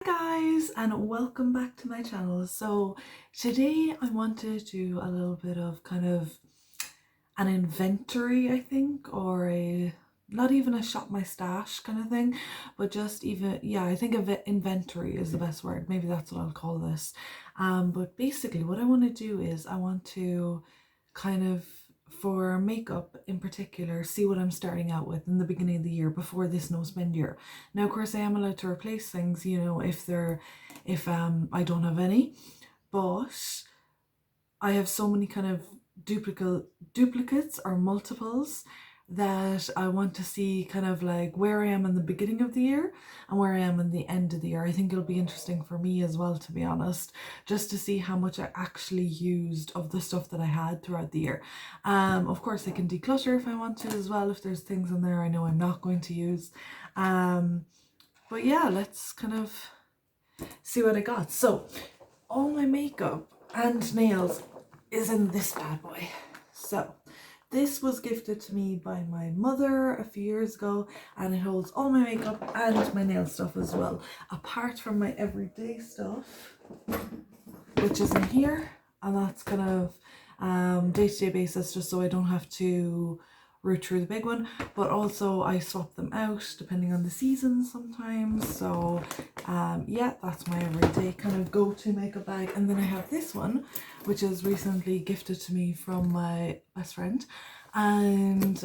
Guys, and welcome back to my channel. So today I wanted to do a little bit of kind of an inventory, I think, or a not even a shop my stash kind of thing, but just even, yeah, I think of it, inventory is the best word. Maybe that's what I'll call this. But basically what I want to do is I want to kind of, for makeup in particular, see what I'm starting out with in the beginning of the year before this no spend year. Now of course I am allowed to replace things, you know, if I don't have any, but I have so many kind of duplicates or multiples that I want to see kind of like where I am in the beginning of the year and where I am in the end of the year. I think it'll be interesting for me as well, to be honest, just to see how much I actually used of the stuff that I had throughout the year. Of course I can declutter if I want to as well, if there's things in there I know I'm not going to use. But yeah, let's kind of see what I got. So all my makeup and nails is in this bad boy. So this was gifted to me by my mother a few years ago, and it holds all my makeup and my nail stuff as well, apart from my everyday stuff, which is in here, and that's kind of day-to-day basis, just so I don't have to root through the big one, but also I swap them out depending on the season sometimes. So yeah, that's my everyday kind of go-to makeup bag. And then I have this one, which is recently gifted to me from my best friend, and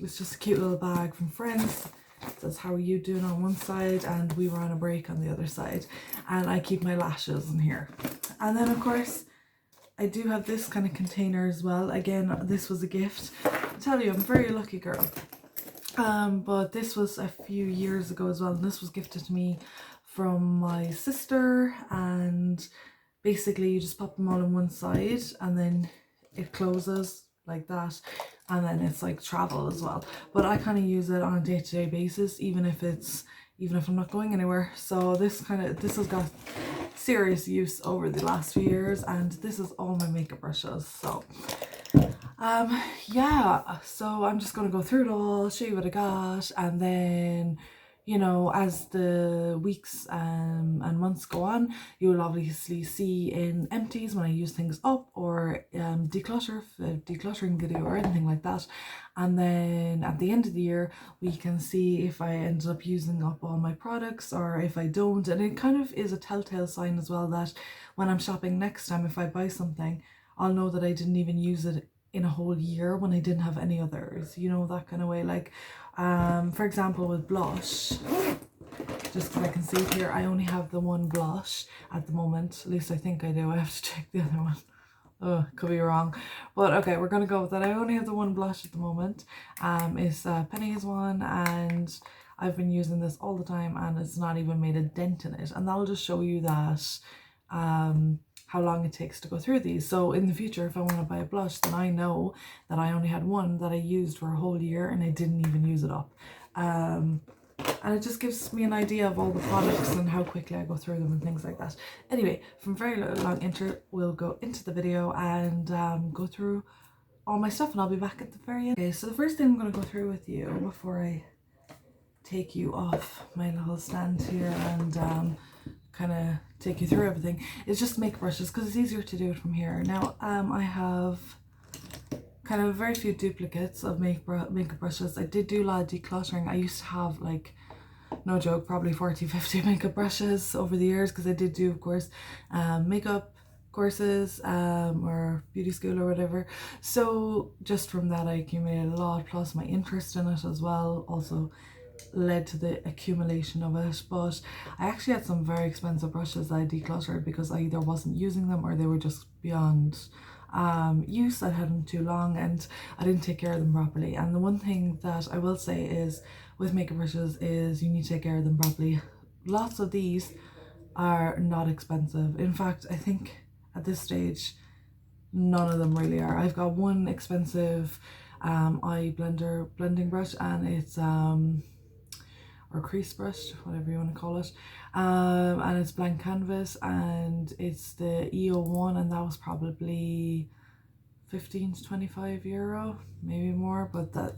it's just a cute little bag from Friends. It says how are you doing on one side and we were on a break on the other side, and I keep my lashes in here. And then of course I do have this kind of container as well. Again, this was a gift. I tell you, I'm a very lucky girl. But this was a few years ago as well, and this was gifted to me from my sister, and basically you just pop them all on one side and then it closes like that, and then it's like travel as well. But I kind of use it on a day-to-day basis, even if I'm not going anywhere. So this has got serious use over the last few years, and this is all my makeup brushes. So yeah, so I'm just gonna go through it all, show you what I got, and then, you know, as the weeks and months go on, you will obviously see in empties when I use things up, or decluttering video or anything like that. And then at the end of the year we can see if I ended up using up all my products or if I don't. And it kind of is a telltale sign as well that when I'm shopping next time, if I buy something, I'll know that I didn't even use it in a whole year when I didn't have any others, you know, that kind of way. Like for example with blush, just because I can see it here, I only have the one blush at the moment. At least I think I do. I have to check the other one. Oh, could be wrong, but okay, we're gonna go with that. I only have the one blush at the moment. It's Penny's one, and I've been using this all the time, and it's not even made a dent in it. And that'll just show you that how long it takes to go through these. So in the future, if I want to buy a blush, then I know that I only had one that I used for a whole year and I didn't even use it up. And it just gives me an idea of all the products and how quickly I go through them and things like that. Anyway, from very long intro, we'll go into the video and go through all my stuff, and I'll be back at the very end. Okay, so the first thing I'm going to go through with you before I take you off my little stand here and kind of take you through everything is just makeup brushes, because it's easier to do it from here. Now I have kind of very few duplicates of makeup brushes. I did do a lot of decluttering. I used to have, like, no joke, probably 40-50 makeup brushes over the years, because I did do, of course, makeup courses or beauty school or whatever. So just from that I accumulated a lot, plus my interest in it as well also led to the accumulation of it. But I actually had some very expensive brushes that I decluttered because I either wasn't using them or they were just beyond use. I had them too long and I didn't take care of them properly. And the one thing that I will say is with makeup brushes is you need to take care of them properly. Lots of these are not expensive. In fact, I think at this stage none of them really are. I've got one expensive eye blending brush, and it's or crease brush, whatever you want to call it, and it's blank canvas, and it's the EO1, and that was probably 15 to 25 euro, maybe more. But that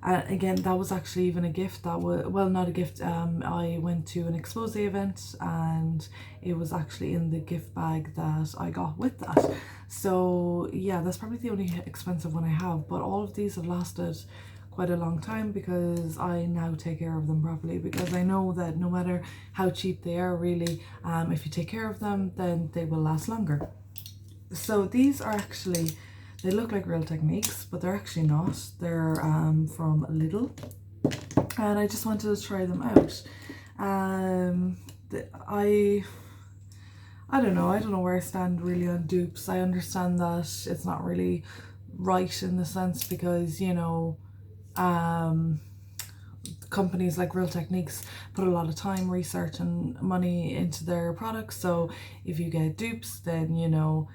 Again, that was actually even a gift that was, well, not a gift, I went to an expose event and it was actually in the gift bag that I got with that. So yeah, that's probably the only expensive one I have, but all of these have lasted quite a long time because I now take care of them properly, because I know that no matter how cheap they are, really, if you take care of them, then they will last longer. So these are actually, they look like Real Techniques, but they're actually not. They're from Lidl, and I just wanted to try them out. I don't know. I don't know where I stand really on dupes. I understand that it's not really right in the sense because, you know, companies like Real Techniques put a lot of time, research and money into their products. So if you get dupes, then, you know,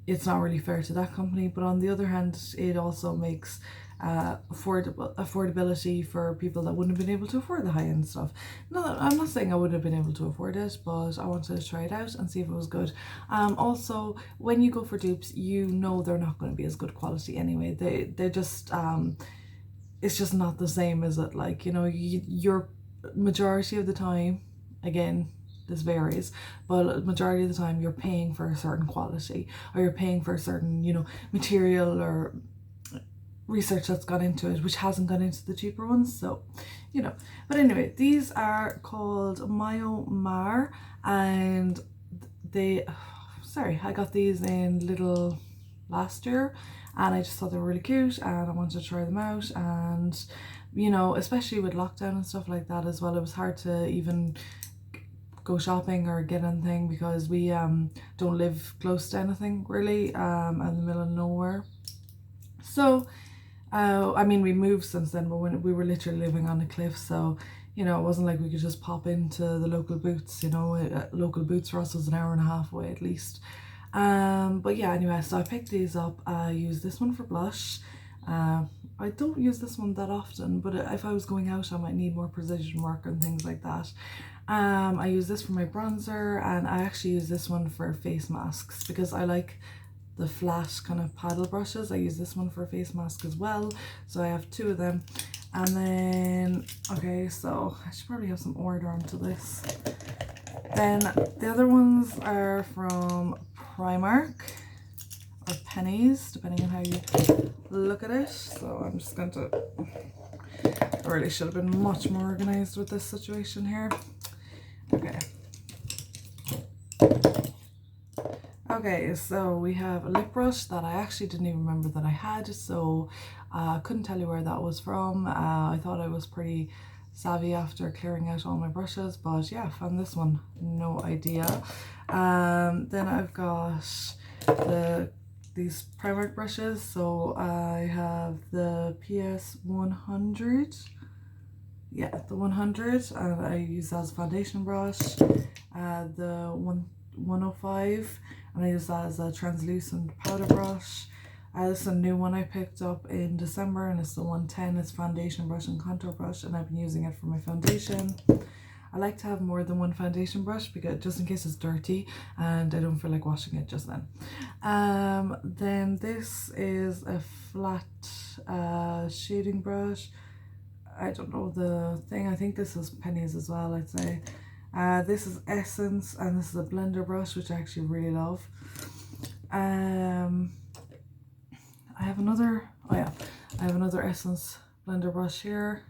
it's not really fair to that company. But on the other hand, it also makes affordability for people that wouldn't have been able to afford the high-end stuff. No, I'm not saying I would have been able to afford it, but I wanted to try it out and see if it was good. Also, when you go for dupes, you know they're not going to be as good quality anyway. They're just it's just not the same, is it? Like, you know, your majority of the time, again, this varies, but majority of the time you're paying for a certain quality, or you're paying for a certain, you know, material or research that's gone into it, which hasn't gone into the cheaper ones. So, you know, but anyway, these are called Myomar, and they, sorry, I got these in Lidl last year, and I just thought they were really cute and I wanted to try them out. And, you know, especially with lockdown and stuff like that as well, it was hard to even go shopping or get anything because we don't live close to anything really, in the middle of nowhere. So I mean, we moved since then, but when we were literally living on a cliff, so, you know, it wasn't like we could just pop into the local Boots. You know, local Boots for us was an hour and a half away at least. But yeah, anyway, so I picked these up. I use this one for blush. I don't use this one that often, but if I was going out, I might need more precision work and things like that. I use this for my bronzer, and I actually use this one for face masks because I like the flat kind of paddle brushes. I use this one for a face mask as well, so I have two of them. And then, okay, so I should probably have some order onto this. Then the other ones are from Primark or Pennies, depending on how you look at it. So I'm just going to, I really should have been much more organized with this situation here. Okay. Okay, so we have a lip brush that I actually didn't even remember that I had, so I couldn't tell you where that was from. I thought I was pretty savvy after clearing out all my brushes, but yeah, found this one, no idea. Then I've got these Primark brushes, so I have the PS 100. Yeah, the 100, and I use that as a foundation brush. The 105, and I use that as a translucent powder brush. This is a new one I picked up in December, and it's the 110. It's foundation brush and contour brush, and I've been using it for my foundation. I like to have more than one foundation brush because just in case it's dirty and I don't feel like washing it just then. Then this is a flat shading brush. I don't know the thing. I think this is Pennies as well, I'd say. This is Essence, and this is a blender brush, which I actually really love. I have another, oh yeah, I have another Essence blender brush here.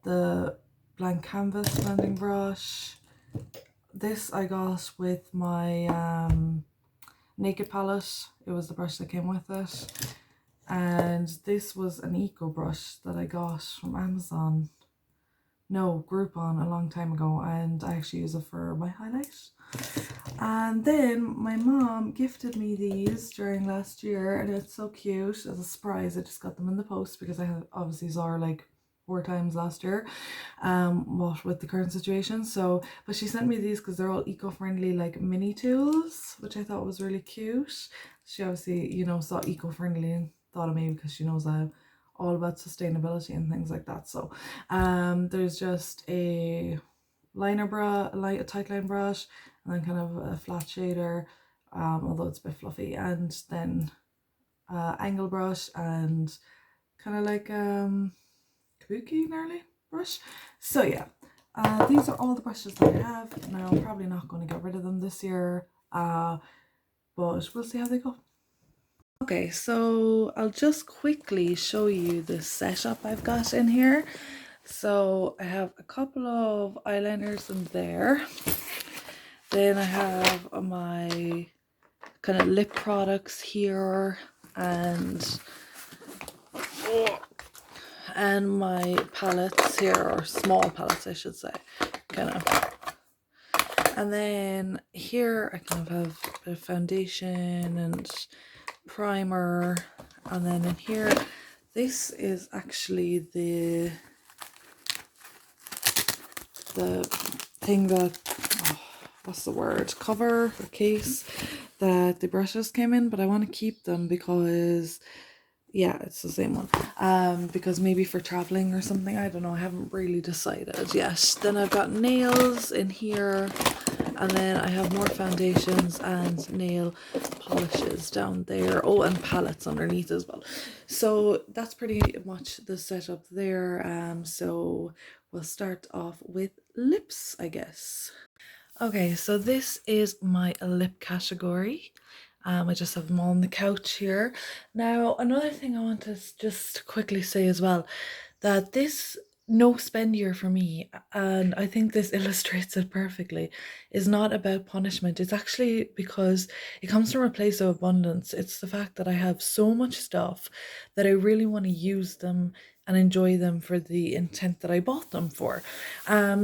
The blank canvas blending brush. This I got with my Naked palette. It was the brush that came with it. And this was an eco brush that I got from Amazon. No, Groupon a long time ago, and I actually use it for my highlight. And then my mom gifted me these during last year, and it's so cute. As a surprise, I just got them in the post because I had obviously saw her like 4 times last year, what with the current situation. So, but she sent me these because they're all eco-friendly, like mini tools, which I thought was really cute. She obviously, you know, saw eco-friendly and thought of me because she knows I'm all about sustainability and things like that. So there's just a liner brush, a tight line brush, and then kind of a flat shader, although it's a bit fluffy, and then angle brush, and kind of like kabuki nearly brush. So yeah, these are all the brushes that I have. Now I'm probably not going to get rid of them this year, but we'll see how they go. Okay, so I'll just quickly show you the setup I've got in here. So I have a couple of eyeliners in there. Then I have my kind of lip products here and my palettes here, or small palettes I should say, kind of. And then here I kind of have a bit of foundation and primer, and then in here this is actually the thing that, oh, what's the word, cover or case that the brushes came in, but I want to keep them because yeah, it's the same one, because maybe for traveling or something, I don't know, I haven't really decided yet. Then I've got nails in here, and then I have more foundations and nail polishes down there. Oh, and palettes underneath as well. So that's pretty much the setup there. So we'll start off with lips, I guess. Okay, so this is my lip category. I just have them all on the couch here. Now, another thing I want to just quickly say as well, that this no spend year for me, and I think this illustrates it perfectly, is not about punishment. It's actually because it comes from a place of abundance. It's the fact that I have so much stuff that I really want to use them and enjoy them for the intent that I bought them for.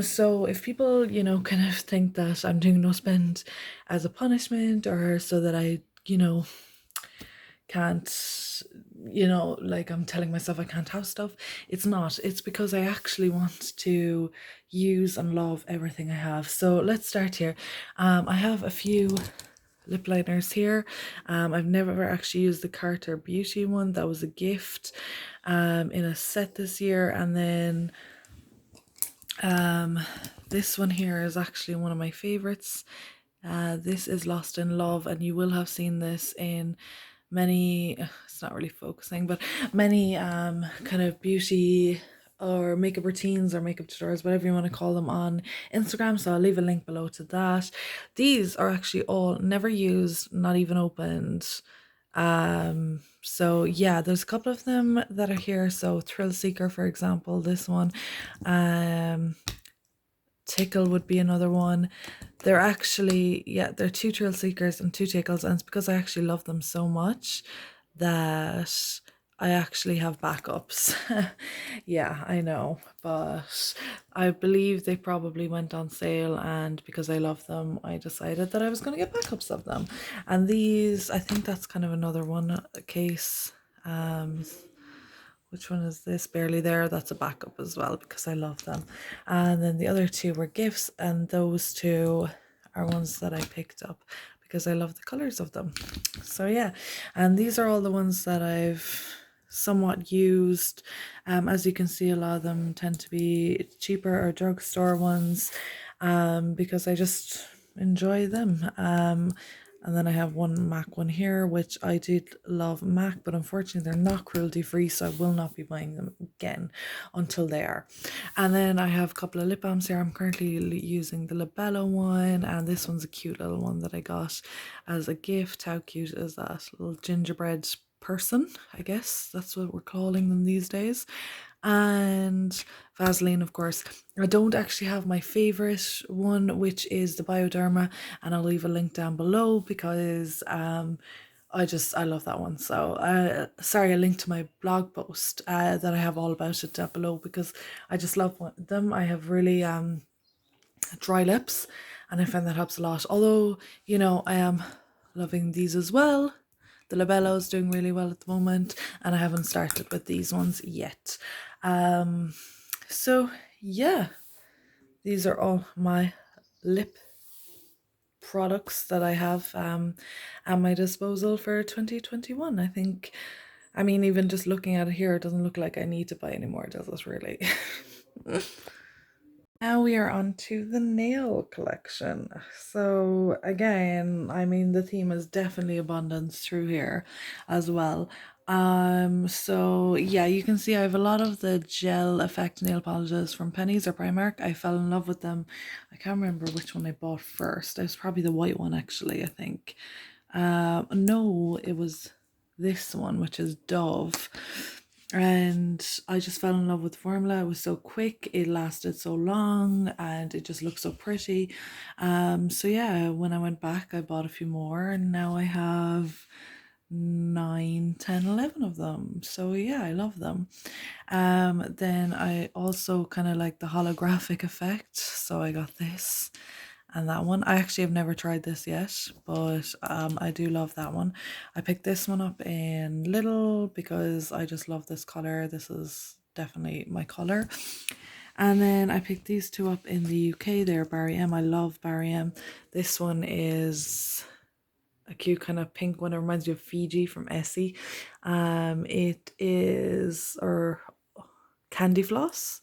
So if people, kind of think that I'm doing no spend as a punishment, or so that I, can't, like I'm telling myself I can't have stuff, it's not. It's because I actually want to use and love everything I have. So let's start here. I have a few lip liners here. I've never actually used the Carter Beauty one. That was a gift in a set this year. And then this one here is actually one of my favorites. This is Lost in Love, and you will have seen this in many, it's not really focusing, but many kind of beauty or makeup routines or makeup tutorials, whatever you want to call them, on Instagram. So I'll leave a link below to that. These are actually all never used, not even opened. So yeah, there's a couple of them that are here. So Thrill Seeker, for example, this one. Tickle would be another one. They're actually, yeah, they're 2 Thrill Seekers and 2 Tickles, and it's because I actually love them so much that I actually have backups. Yeah, I know, but I believe they probably went on sale, and because I love them, I decided that I was going to get backups of them. And these, I think that's kind of another one, case. Which one is this? Barely There. That's a backup as well because I love them. And then the other 2 were gifts, and those 2 are ones that I picked up because I love the colors of them. So yeah, and these are all the ones that I've somewhat used. As you can see, a lot of them tend to be cheaper or drugstore ones, because I just enjoy them. And then I have one MAC one here, which I did love MAC, but unfortunately they're not cruelty free, so I will not be buying them again until they are. And then I have a couple of lip balms here. I'm currently using the Labella one, and this one's a cute little one that I got as a gift. How cute is that? Little gingerbread person, I guess that's what we're calling them these days. And Vaseline, of course. I don't actually have my favorite one, which is the Bioderma, and I'll leave a link down below because I love that one. So sorry, a link to my blog post that I have all about it down below because I just love them. I have really dry lips, and I find that helps a lot. Although, I am loving these as well. The Labello is doing really well at the moment, and I haven't started with these ones yet. So yeah, these are all my lip products that I have at my disposal for 2021. I think, I mean, even just looking at it here, it doesn't look like I need to buy any more, does it really? Now we are on to the nail collection. So again, I mean, the theme is definitely abundance through here as well. So yeah, you can see I have a lot of the gel effect nail polishes from Penneys or Primark. I fell in love with them. I can't remember which one I bought first. It was probably the white one actually, I think. No, it was this one, which is Dove. And I just fell in love with the formula. It was so quick, it lasted so long, and it just looked so pretty. So yeah, when I went back, I bought a few more, and now I have 9, 10, 11 of them. So yeah, I love them. Then I also kind of like the holographic effect. So I got this and that one. I actually have never tried this yet, but I do love that one. I picked this one up in Lidl because I just love this color. This is definitely my color. And then I picked these two up in the UK. They're Barry M. I love Barry M. This one is a cute kind of pink one. It reminds you of Fiji from Essie. It is or Candy Floss,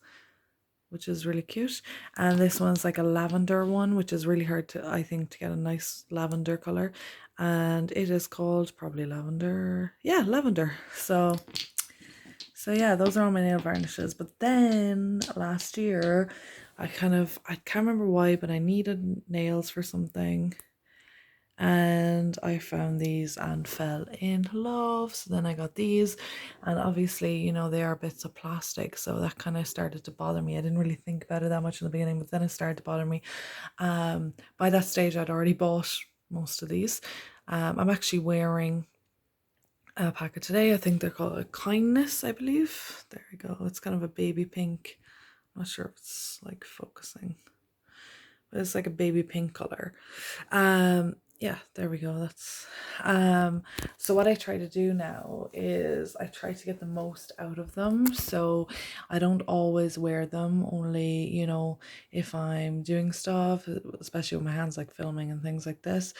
which is really cute. And this one's like a lavender one, which is really hard to, I think, to get a nice lavender color. And it is called probably lavender. Yeah, lavender. So yeah, those are all my nail varnishes. But then last year, I can't remember why, but I needed nails for something. And I found these and fell in love. So then I got these, and obviously, you know, they are bits of plastic, so that kind of started to bother me. I didn't really think about it that much in the beginning, but then it started to bother me. By that stage, I'd already bought most of these. I'm actually wearing a packet today. I think they're called a Kindness, I believe. There we go. It's kind of a baby pink. I'm not sure if it's like focusing, but it's like a baby pink color. Yeah, there we go. That's so what I try to do now is I try to get the most out of them. So I don't always wear them, only, you know, if I'm doing stuff, especially with my hands, like filming and things like this.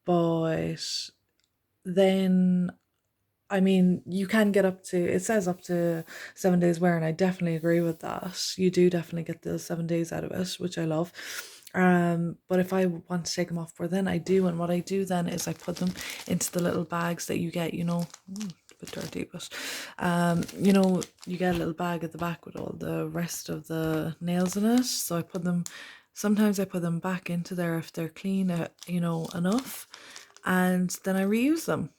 But then, I mean, you can get up to, it says up to 7 days wear, and I definitely agree with that. You do definitely get the 7 days out of it, which I love. But if I want to take them off for then, I do. And what I do then is I put them into the little bags that you get, you know, a bit dirty, but you know, you get a little bag at the back with all the rest of the nails in it. So I put them, sometimes I put them back into there if they're clean, you know, enough, and then I reuse them.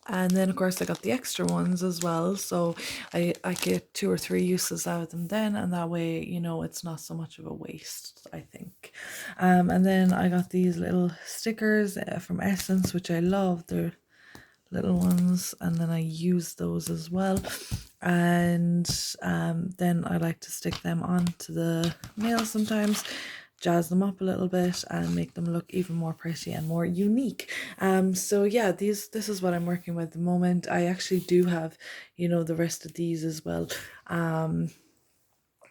And then of course I got the extra ones as well, so I get 2 or 3 uses out of them then, and that way, you know, it's not so much of a waste, I think. And then I got these little stickers from Essence, which I love. They're little ones, and then I use those as well. And then I like to stick them onto the nails sometimes, jazz them up a little bit and make them look even more pretty and more unique. So yeah, this is what I'm working with at the moment. I actually do have, you know, the rest of these as well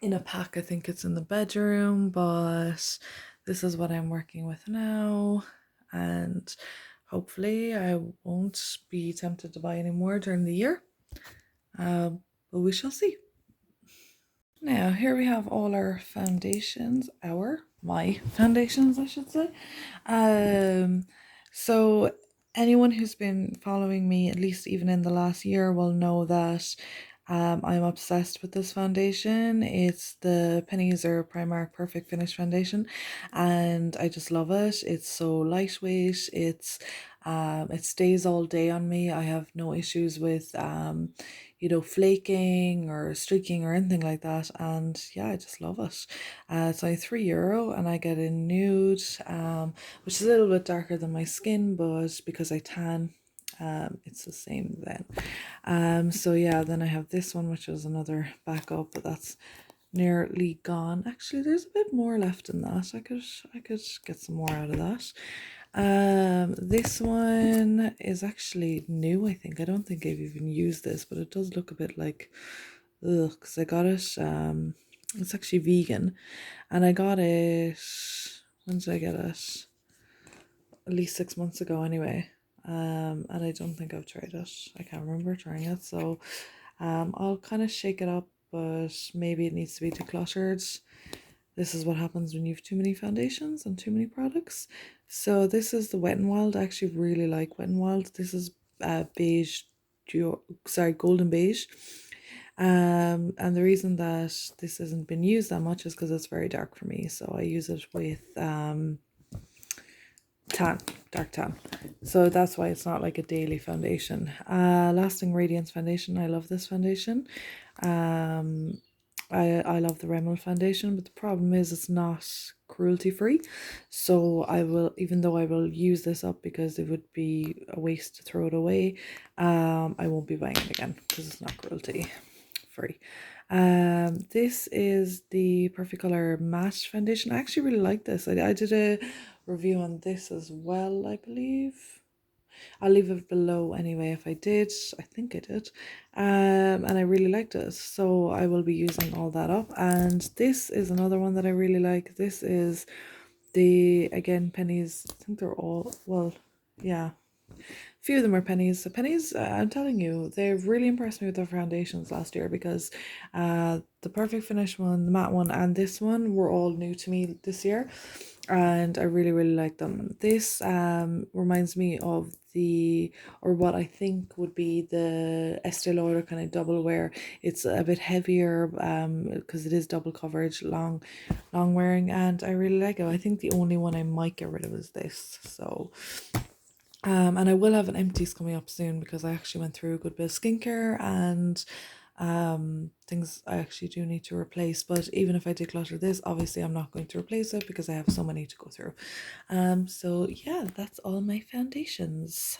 in a pack. I think it's in the bedroom, but this is what I'm working with now, and hopefully I won't be tempted to buy any more during the year, but we shall see. Now, here we have all our foundations, my foundations, I should say. So anyone who's been following me, at least even in the last year, will know that I'm obsessed with this foundation. It's the Penneys or Primark Perfect Finish Foundation, and I just love it. It's so lightweight. It stays all day on me. I have no issues with you know, flaking or streaking or anything like that. And yeah, I just love it. It's only €3 and I get in nude, which is a little bit darker than my skin, but because I tan, it's the same then. So yeah, then I have this one, which was another backup, but that's nearly gone. Actually, there's a bit more left in that. I could get some more out of that. This one is actually new, I think. I don't think I've even used this, but it does look a bit like, ugh, because I got it, it's actually vegan, and I got it, when did I get it? At least 6 months ago anyway. And I don't think I've tried it. I can't remember trying it, so I'll kind of shake it up, but maybe it needs to be decluttered. This is what happens when you have too many foundations and too many products. So this is the Wet n Wild. I actually really like Wet n Wild. This is beige golden beige. And the reason that this hasn't been used that much is because it's very dark for me, so I use it with dark tan, so that's why it's not like a daily foundation. Lasting Radiance foundation, I love this foundation. I love the Rimmel foundation, but the problem is it's not cruelty free, so I will, even though I will use this up because it would be a waste to throw it away, I won't be buying it again because it's not cruelty free. This is the Perfect Color Matte foundation. I actually really like this. I did a review on this as well, I believe. I'll leave it below anyway if I did. I think I did. And I really liked it, so I will be using all that up. And this is another one that I really like. This is the, again, Penneys. I think they're all, well, yeah, few of them are Penneys. So Penneys, I'm telling you, they've really impressed me with their foundations last year, because the Perfect Finish one, the matte one, and this one were all new to me this year, and I really like them. This reminds me of the, or what I think would be the Estee Lauder kind of double wear. It's a bit heavier because it is double coverage, long wearing, and I really like it. I think the only one I might get rid of is this. So and I will have an empties coming up soon, because I actually went through a good bit of skincare and things I actually do need to replace. But even if I declutter this, obviously I'm not going to replace it because I have so many to go through. So yeah, that's all my foundations.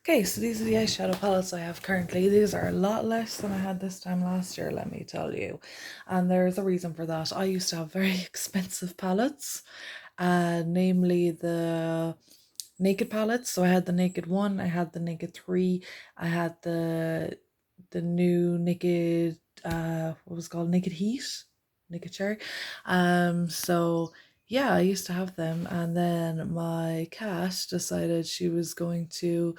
Okay, so these are the eyeshadow palettes I have currently. These are a lot less than I had this time last year, let me tell you. And there's a reason for that. I used to have very expensive palettes, namely the Naked palettes. So I had the Naked 1, I had the Naked 3, I had the new Naked, what was it called, Naked Heat, Naked Cherry. So yeah, I used to have them, and then my cat decided she was going to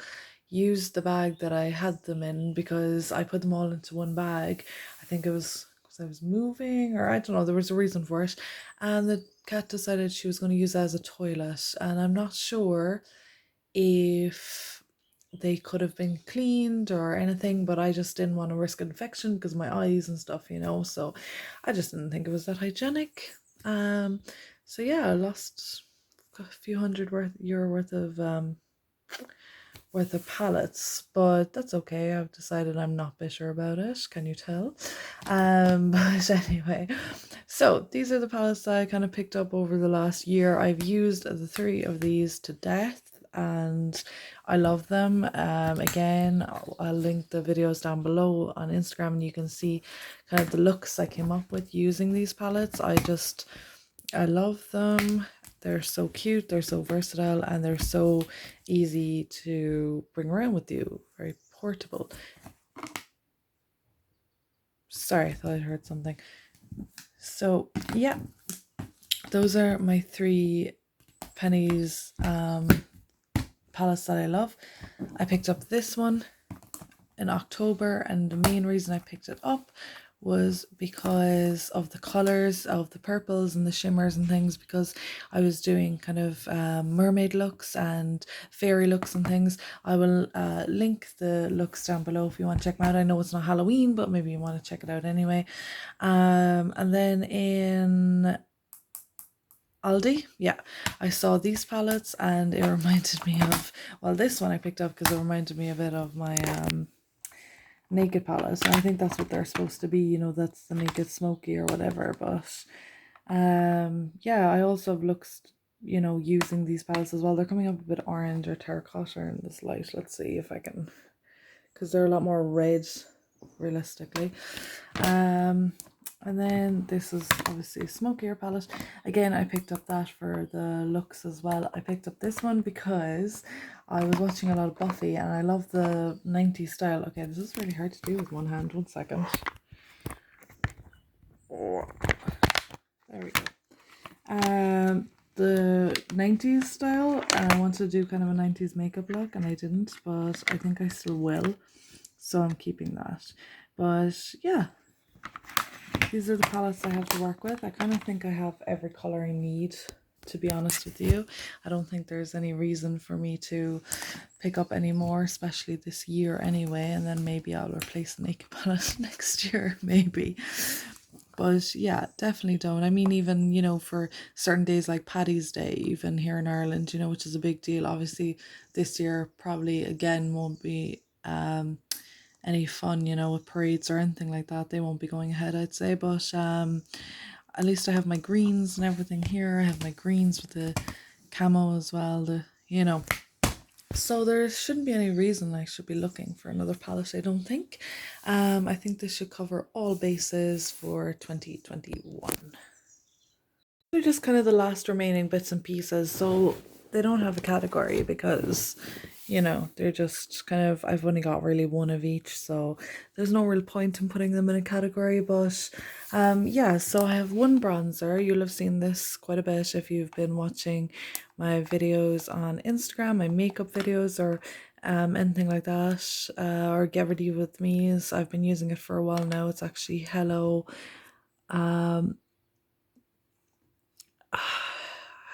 use the bag that I had them in, because I put them all into one bag. I think it was because I was moving, or I don't know, there was a reason for it. And the cat decided she was going to use that as a toilet, and I'm not sure if they could have been cleaned or anything, but I just didn't want to risk infection because my eyes and stuff, so I just didn't think it was that hygienic. So yeah, I lost a few euro worth of palettes, but that's okay. I've decided I'm not bitter about it, can you tell? But anyway, so these are the palettes that I kind of picked up over the last year. I've used the 3 of these to death, and I love them. Again, I'll link the videos down below on Instagram, and you can see kind of the looks I came up with using these palettes. I love them. They're so cute, they're so versatile, and they're so easy to bring around with you. Very portable. Sorry, I thought I heard something. So yeah, those are my 3 Penneys palettes that I love. I picked up this one in October, and the main reason I picked it up was because of the colors of the purples and the shimmers and things, because I was doing kind of mermaid looks and fairy looks and things. I will link the looks down below if you want to check them out. I know it's not Halloween, but maybe you want to check it out anyway. And then in Aldi, yeah, I saw these palettes, and it reminded me of, well, this one I picked up because it reminded me a bit of my Naked palettes, and I think that's what they're supposed to be, that's the Naked Smoky or whatever. But yeah, I also have looks, using these palettes as well. They're coming up a bit orange or terracotta in this light. Let's see if I can, because they're a lot more red realistically. And then this is obviously a smokier palette. Again, I picked up that for the looks as well. I picked up this one because I was watching a lot of Buffy, and I love the 90s style. Okay, this is really hard to do with one hand. 1 second. Oh, there we go. The 90s style. I wanted to do kind of a 90s makeup look, and I didn't, but I think I still will. So I'm keeping that. But yeah, these are the palettes I have to work with. I kind of think I have every color I need to be honest with you. I don't think there's any reason for me to pick up any more, especially this year anyway, and then maybe I'll replace the naked palette next year, maybe. But yeah, definitely don't. I mean, even, you know, for certain days like Paddy's Day, even here in Ireland, you know, which is a big deal. Obviously, this year probably again won't be any fun, you know, with parades or anything like that. They won't be going ahead, I'd say. But at least I have my greens and everything here. I have my greens with the camo as well, the, you know. So there shouldn't be any reason I should be looking for another palette, I don't think. I think this should cover all bases for 2021. They're just kind of the last remaining bits and pieces, so they don't have a category because, you know, they're just kind of, I've only got really one of each, so there's no real point in putting them in a category. But yeah, so I have one bronzer. You'll have seen this quite a bit if you've been watching my videos on Instagram, my makeup videos, or anything like that, or Get Ready With Me's. I've been using it for a while now. It's actually Hello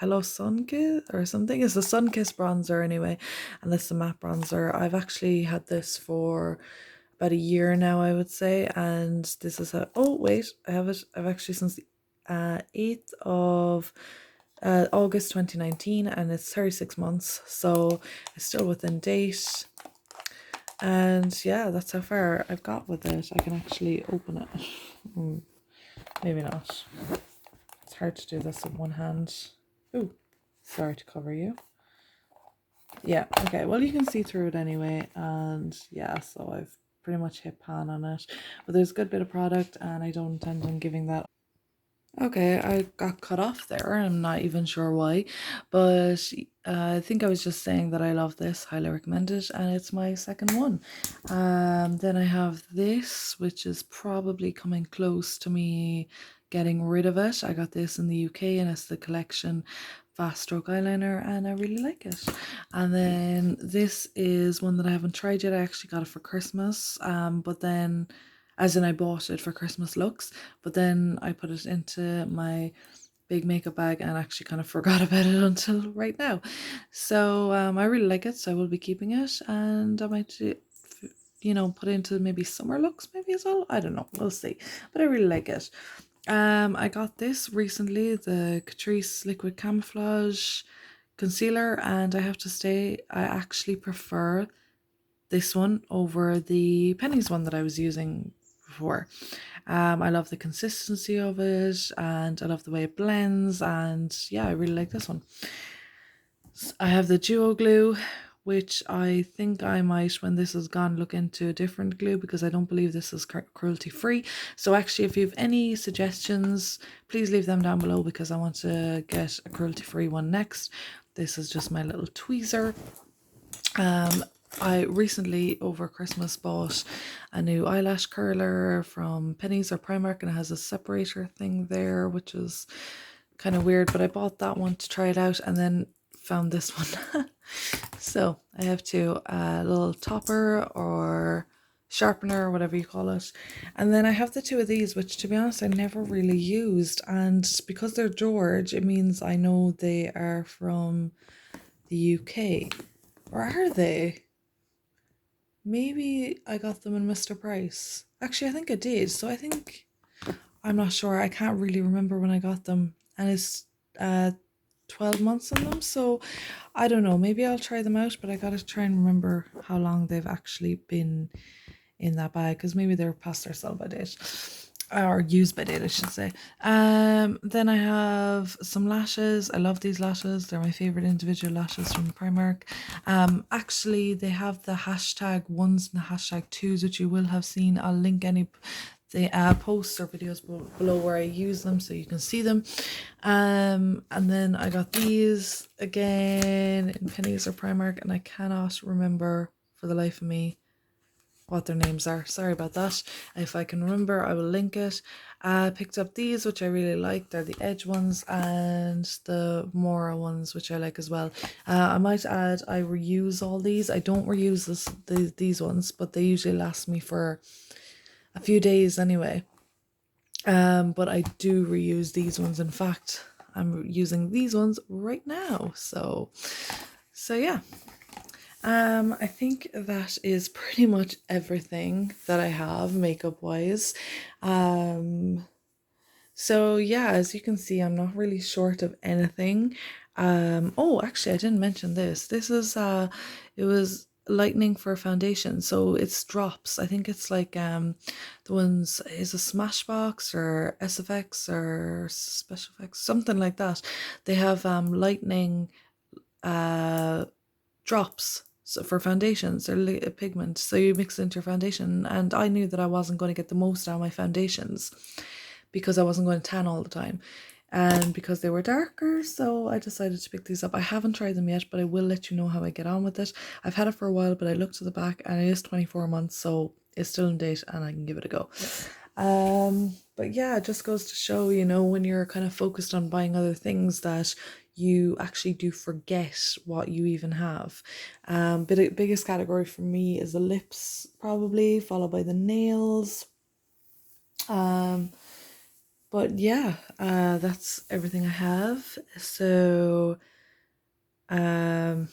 Hello Sunkiss or something. It's a Sunkiss bronzer anyway, and this is a matte bronzer. I've actually had this for about a year now, I would say, and this is a, oh wait, I have it, I've actually since the 8th of August 2019, and it's 36 months, so it's still within date. And yeah, that's how far I've got with it. I can actually open it. Maybe not. It's hard to do this with one hand. Ooh, sorry to cover you. Yeah, okay, well, you can see through it anyway, and yeah, so I've pretty much hit pan on it, but there's a good bit of product, and I don't intend on giving that. Okay, I got cut off there. I'm not even sure why, but I think I was just saying that I love this, highly recommend it, and it's my second one. Then I have this, which is probably coming close to me getting rid of it. I got this in the UK, and it's the Collection Fast Stroke Eyeliner, and I really like it. And then this is one that I haven't tried yet. I actually got it for Christmas, but then, as in I bought it for Christmas looks, but then I put it into my big makeup bag and actually kind of forgot about it until right now. So I really like it, so I will be keeping it, and I might, you know, put it into maybe summer looks maybe as well. I don't know, we'll see, but I really like it. I got this recently, the Catrice Liquid Camouflage Concealer, and I have to say I actually prefer this one over the Pennies one that I was using before. I love the consistency of it, and I love the way it blends, and yeah, I really like this one. I have the Duo Glue, which I think I might, when this is gone, look into a different glue, because I don't believe this is cruelty free. So actually, if you have any suggestions, please leave them down below, because I want to get a cruelty free one next. This is just my little tweezer. I recently over Christmas bought a new eyelash curler from Penneys or Primark, and it has a separator thing there, which is kind of weird, but I bought that one to try it out, and then found this one. So I have two, a little topper or sharpener or whatever you call it, and then I have the two of these, which to be honest I never really used, and because they're George, it means I know they are from the UK. Or are they? Maybe I got them in Mr. Price. Actually, I think I did. So I think, I'm not sure. I can't really remember when I got them. And it's 12 months on them. So I don't know. Maybe I'll try them out, but I gotta try and remember how long they've actually been in that bag, because maybe they're past their sell by date. Or used by date, I should say. Then I have some lashes. I love these lashes. They're my favorite individual lashes from Primark. Actually, they have the hashtag ones and the hashtag twos, which you will have seen. I'll link any the posts or videos below where I use them, so you can see them. And then I got these again in Penneys or Primark, and I cannot remember for the life of me what their names are. Sorry about that. If I can remember, I will link it. I picked up these, which I really like. They're the Edge ones and the Mora ones, which I like as well. I might add, I reuse all these. I don't reuse these ones, but they usually last me for a few days anyway. But I do reuse these ones. In fact, I'm using these ones right now. So yeah. I think that is pretty much everything that I have makeup wise. So yeah, as you can see, I'm not really short of anything. Oh, actually, I didn't mention this. This is it was lightning for foundation, so it's drops. I think it's like the ones is a Smashbox or SFX or Special Effects, something like that. They have lightning uh drops. So for foundations, they're a pigment, so you mix it into your foundation. And I knew that I wasn't going to get the most out of my foundations because I wasn't going to tan all the time and because they were darker, so I decided to pick these up. I haven't tried them yet, but I will let you know how I get on with it. I've had it for a while, but I looked to the back and it is 24 months, so it's still in date and I can give it a go. But yeah, it just goes to show, you know, when you're kind of focused on buying other things, that you actually do forget what you even have. But the biggest category for me is the lips, probably, followed by the nails. But yeah, that's everything I have. So yeah.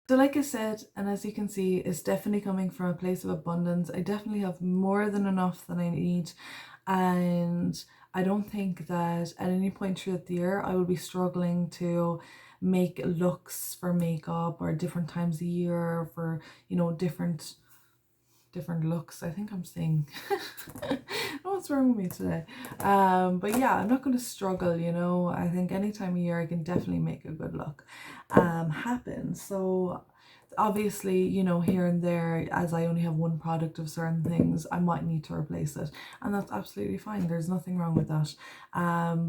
So like I said, and as you can see, it's definitely coming from a place of abundance. I definitely have more than enough than I need, and I don't think that at any point throughout the year I will be struggling to make looks for makeup or different times a year for, you know, different looks. I think I'm saying what's wrong with me today. But yeah, I'm not going to struggle, you know. I think any time of year I can definitely make a good look happen. So obviously, you know, here and there, as I only have one product of certain things, I might need to replace it, and that's absolutely fine. There's nothing wrong with that.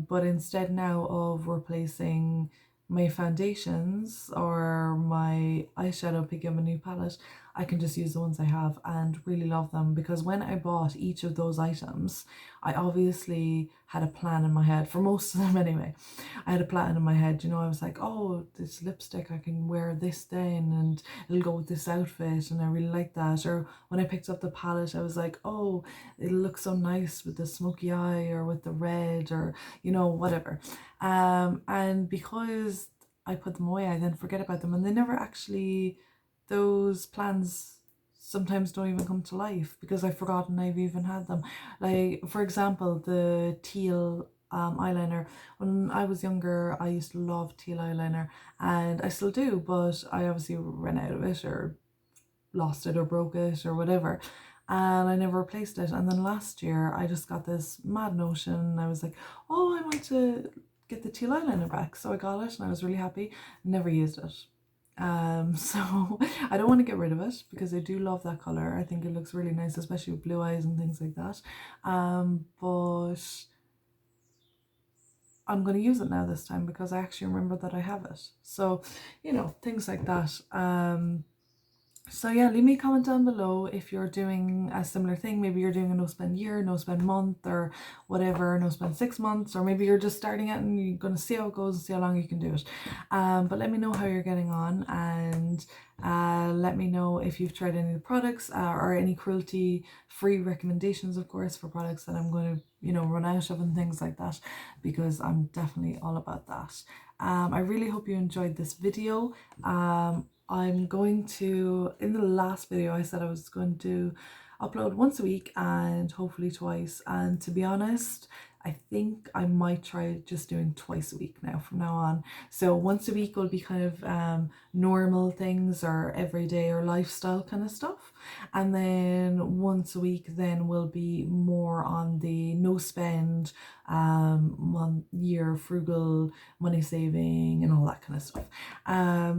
But instead now of replacing my foundations or my eyeshadow, picking up a new palette, I can just use the ones I have and really love them, because when I bought each of those items, I obviously had a plan in my head, for most of them anyway. I had a plan in my head, you know. I was like, oh, this lipstick, I can wear this then and it'll go with this outfit and I really like that. Or when I picked up the palette, I was like, oh, it'll look so nice with the smoky eye or with the red, or, you know, whatever. And because I put them away, I then forget about them, and they never actually, those plans sometimes don't even come to life because I've forgotten I've even had them. Like, for example, the teal eyeliner. When I was younger, I used to love teal eyeliner, and I still do, but I obviously ran out of it or lost it or broke it or whatever, and I never replaced it. And then last year I just got this mad notion. I was like, oh, I want to get the teal eyeliner back, so I got it and I was really happy. Never used it. So I don't want to get rid of it because I do love that color. I think it looks really nice, especially with blue eyes and things like that. But I'm going to use it now this time because I actually remember that I have it. So, you know, things like that. So yeah, leave me a comment down below if you're doing a similar thing. Maybe you're doing a no spend year, no spend month, or whatever, no spend 6 months, or maybe you're just starting it and you're going to see how it goes and see how long you can do it. But let me know how you're getting on, and let me know if you've tried any of the products, or any cruelty free recommendations, of course, for products that I'm going to, you know, run out of and things like that, because I'm definitely all about that. I really hope you enjoyed this video. I'm going to, in the last video I said I was going to upload once a week and hopefully twice, and to be honest, I think I might try just doing twice a week now from now on. So once a week will be kind of normal things or everyday or lifestyle kind of stuff, and then once a week then will be more on the no spend, 1 year frugal, money saving and all that kind of stuff.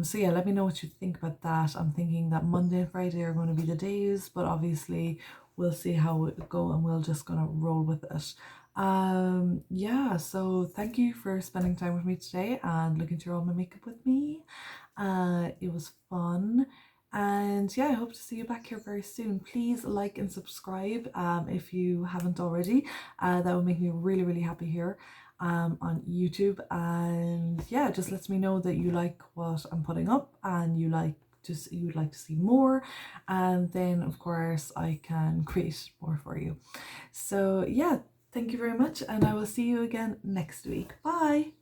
So yeah, let me know what you think about that. I'm thinking that Monday and Friday are going to be the days, but obviously we'll see how it go and we'll just gonna roll with it. Yeah, so thank you for spending time with me today and looking through all my makeup with me. It was fun, and yeah, I hope to see you back here very soon. Please like and subscribe if you haven't already. That would make me really, really happy here on YouTube. And yeah, it just lets me know that you like what I'm putting up and you would like to see more, and then of course I can create more for you. So yeah, Thank you very much, and I will see you again next week. Bye!